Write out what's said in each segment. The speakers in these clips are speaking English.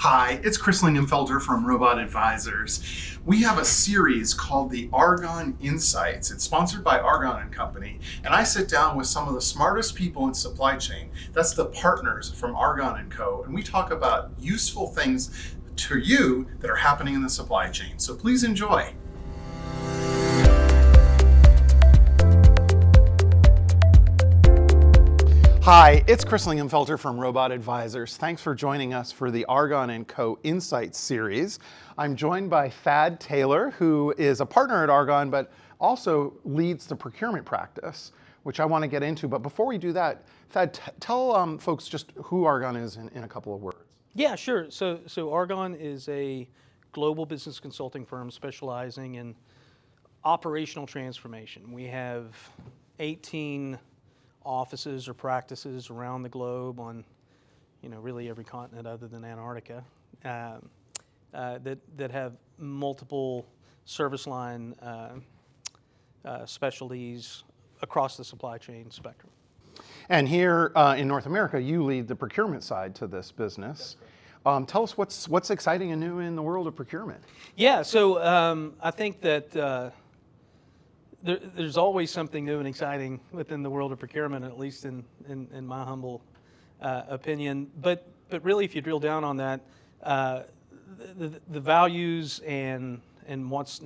Hi, it's Chris Lingamfelter from Robot Advisors. We have a series called the Argon Insights. It's sponsored by Argon Company, and I sit down with some of the smartest people in supply chain. That's the partners from Argon Co, and we talk about useful things to you that are happening in the supply chain. So please enjoy. Hi, it's Chris Lingamfelter from Robot Advisors. Thanks for joining us for the Argon Co Insights series. I'm joined by Thad Taylor, who is a partner at Argon, but also leads the procurement practice, which I want to get into. But before we do that, Thad, tell folks just who Argon is in a couple of words. Yeah, sure. So Argon is a global business consulting firm specializing in operational transformation. We have 18 offices or practices around the globe on, really every continent other than Antarctica, that have multiple service line specialties across the supply chain spectrum. And here in North America, you lead the procurement side to this business. Tell us what's exciting and new in the world of procurement. Yeah, so I think that there's always something new and exciting within the world of procurement, at least in my humble opinion. But really, if you drill down on that, the values and what's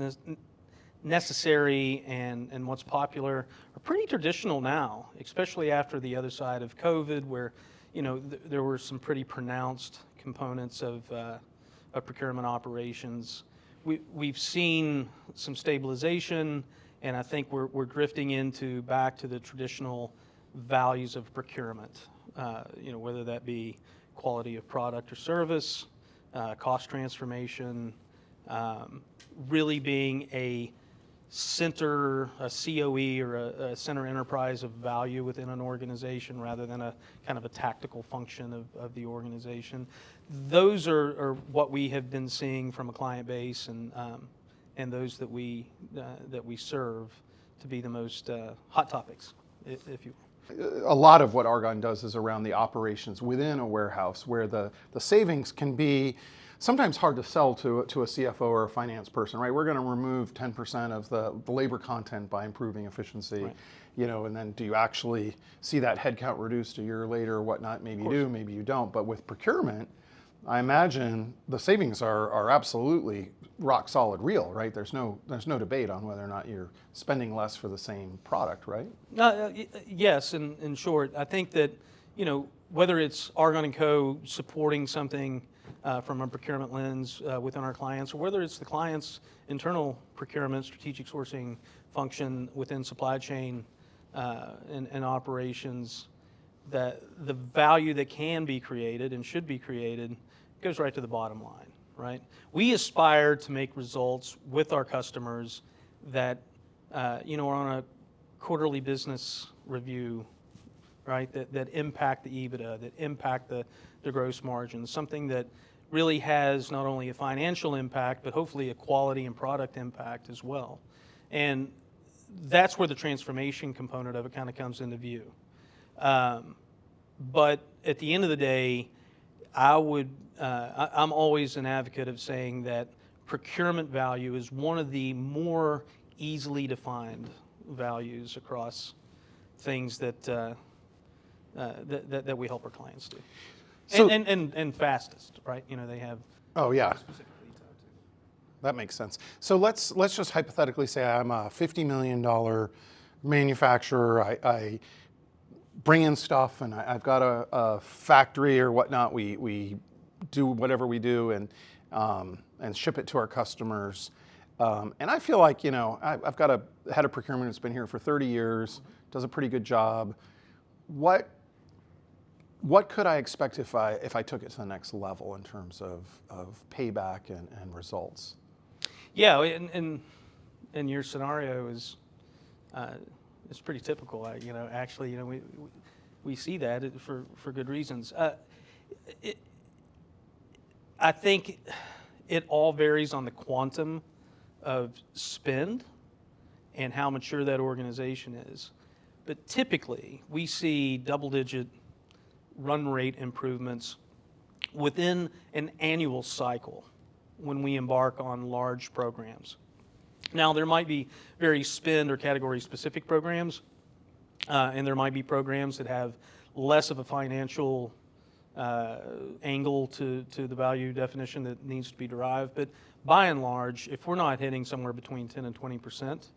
necessary and what's popular are pretty traditional now, especially after the other side of COVID, where there were some pretty pronounced components of procurement operations. We've seen some stabilization. And I think we're drifting back to the traditional values of procurement, whether that be quality of product or service, cost transformation, really being a center, a COE or a center enterprise of value within an organization rather than a kind of a tactical function of the organization. Those are what we have been seeing from a client base and those that we serve to be the most hot topics, if you will. A lot of what Argon does is around the operations within a warehouse, where the savings can be sometimes hard to sell to a CFO or a finance person, right? We're going to remove 10% of the labor content by improving efficiency, right. And then do you actually see that headcount reduced a year later or whatnot? Maybe you do, maybe you don't. But with procurement, I imagine the savings are absolutely rock solid real, right? There's no debate on whether or not you're spending less for the same product, right? Yes, in short, I think that whether it's Argon Co supporting something from a procurement lens within our clients, or whether it's the client's internal procurement strategic sourcing function within supply chain and operations, that the value that can be created and should be created goes right to the bottom line, right? We aspire to make results with our customers that, are on a quarterly business review, right? That impact the EBITDA, that impact the gross margin, something that really has not only a financial impact, but hopefully a quality and product impact as well. And that's where the transformation component of it kind of comes into view. But at the end of the day, I'm always an advocate of saying that procurement value is one of the more easily defined values across things that we help our clients do. So, and fastest, right? They have. Oh yeah. That makes sense. So let's just hypothetically say I'm a $50 million manufacturer. I bring in stuff, and I've got a factory or whatnot. We do whatever we do and ship it to our customers. And I feel like I've got a head of procurement who's been here for 30 years, does a pretty good job. What could I expect if I took it to the next level in terms of payback and results? Yeah, and your scenario is pretty typical. Actually, we see that for good reasons. I think it all varies on the quantum of spend and how mature that organization is. But typically, we see double-digit run rate improvements within an annual cycle when we embark on large programs. Now, there might be very spend or category specific programs, and there might be programs that have less of a financial angle to the value definition that needs to be derived. But by and large, if we're not hitting somewhere between 10 and 20%,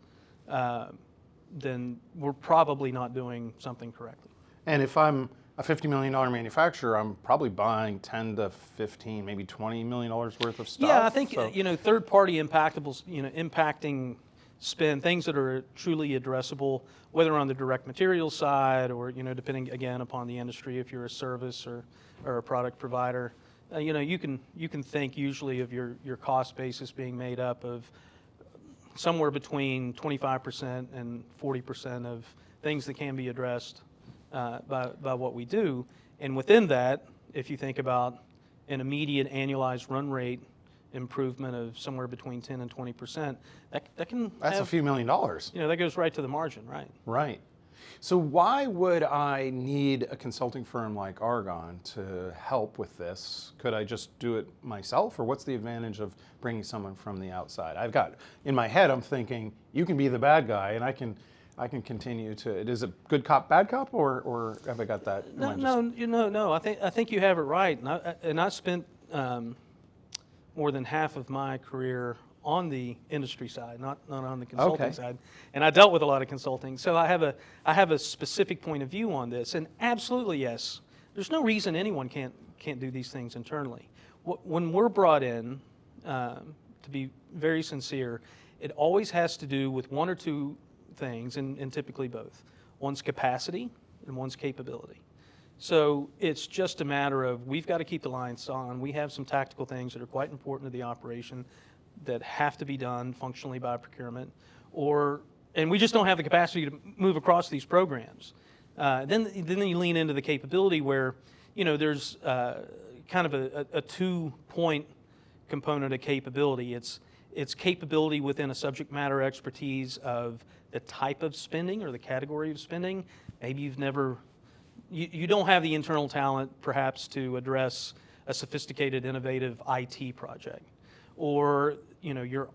then we're probably not doing something correctly. And if I'm a $50 million manufacturer, I'm probably buying 10 to 15, maybe $20 million worth of stuff. Yeah, I think, so. Third-party impactables, impacting spend, things that are truly addressable, whether on the direct materials side or, depending, again, upon the industry, if you're a service or a product provider, you can think usually of your cost basis being made up of somewhere between 25% and 40% of things that can be addressed by what we do. And within that, if you think about an immediate annualized run rate improvement of somewhere between 10 and 20%, that can That's a few $1 million. That goes right to the margin, right? Right. So why would I need a consulting firm like Argon to help with this? Could I just do it myself, or what's the advantage of bringing someone from the outside? In my head, I'm thinking, you can be the bad guy, and I can continue to. Is it good cop, bad cop, or have I got that? No. I think you have it right, and I spent more than half of my career on the industry side, not on the consulting side, and I dealt with a lot of consulting. So I have a specific point of view on this, and absolutely yes, there's no reason anyone can't do these things internally. When we're brought in, to be very sincere, it always has to do with one or two things, and typically both. One's capacity and one's capability. So it's just a matter of, we've got to keep the lights on. We have some tactical things that are quite important to the operation that have to be done functionally by procurement, and we just don't have the capacity to move across these programs. Then you lean into the capability where, there's kind of a 2-point component of capability. It's capability within a subject matter expertise of the type of spending or the category of spending. Maybe you don't have the internal talent perhaps to address a sophisticated, innovative IT project. Or, you're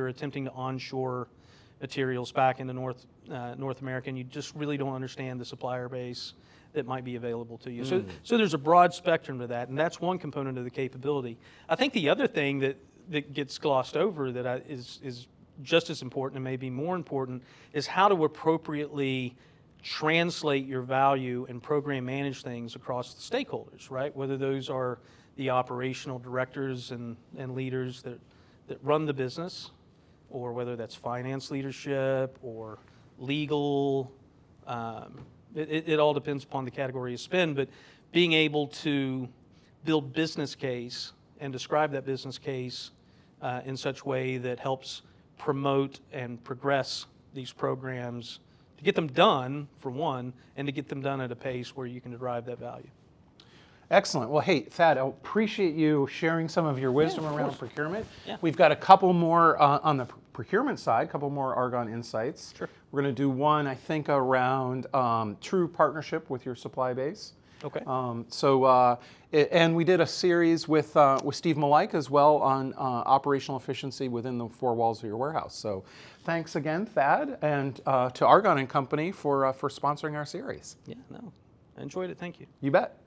attempting to onshore materials back into North America, and you just really don't understand the supplier base that might be available to you. So there's a broad spectrum to that, and that's one component of the capability. I think the other thing that gets glossed over that is just as important and maybe more important is how to appropriately translate your value and program manage things across the stakeholders, right? Whether those are the operational directors and leaders that run the business, or whether that's finance leadership or legal. It all depends upon the category of spend, but being able to build business case and describe that business case in such a way that helps promote and progress these programs to get them done, for one, and to get them done at a pace where you can derive that value. Excellent. Well, hey, Thad, I appreciate you sharing some of your wisdom around procurement. Yeah. We've got a couple more on the procurement side, a couple more Argon Insights. Sure. We're going to do one, I think, around true partnership with your supply base. Okay. And we did a series with Steve Malike as well on operational efficiency within the four walls of your warehouse. So thanks again, Thad, and to Argon and Company for sponsoring our series. Yeah, no, I enjoyed it. Thank you. You bet.